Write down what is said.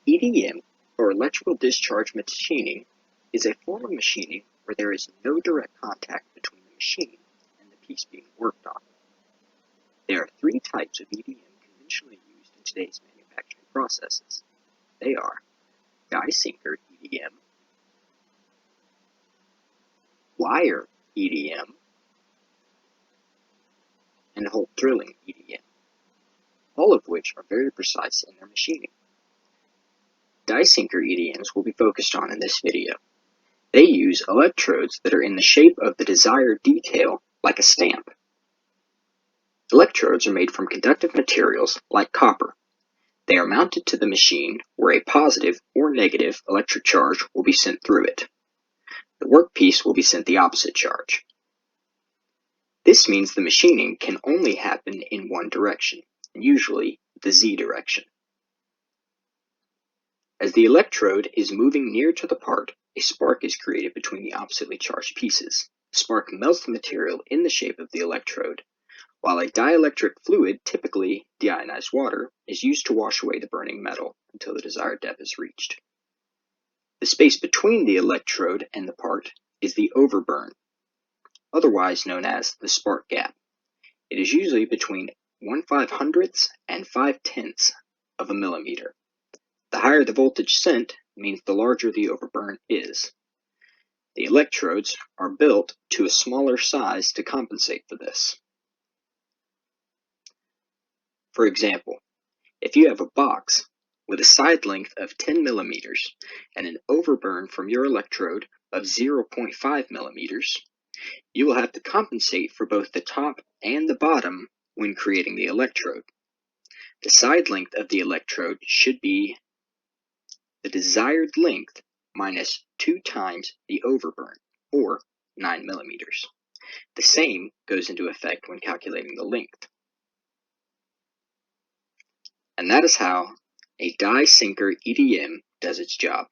EDM, or electrical discharge machining, is a form of machining where there is no direct contact between the machine and the piece being worked on. There are three types of EDM conventionally used in today's manufacturing processes. They are die-sinker EDM, wire EDM, and hole drilling EDM, all of which are very precise in their machining. Die-sinker EDMs will be focused on in this video. They use electrodes that are in the shape of the desired detail, like a stamp. Electrodes are made from conductive materials like copper. They are mounted to the machine where a positive or negative electric charge will be sent through it. The workpiece will be sent the opposite charge. This means the machining can only happen in one direction, and usually the Z direction. As the electrode is moving near to the part, a spark is created between the oppositely charged pieces. The spark melts the material in the shape of the electrode, while a dielectric fluid, typically deionized water, is used to wash away the burning metal until the desired depth is reached. The space between the electrode and the part is the overburn, otherwise known as the spark gap. It is usually between 1/500th and 5/10th of a millimeter. The higher the voltage sent means the larger the overburn is. The electrodes are built to a smaller size to compensate for this. For example, if you have a box with a side length of 10 millimeters and an overburn from your electrode of 0.5 millimeters, you will have to compensate for both the top and the bottom when creating the electrode. The side length of the electrode should be the desired length minus 2 times the overburn, or 9 millimeters. The same goes into effect when calculating the length. And that is how a die-sinker EDM does its job.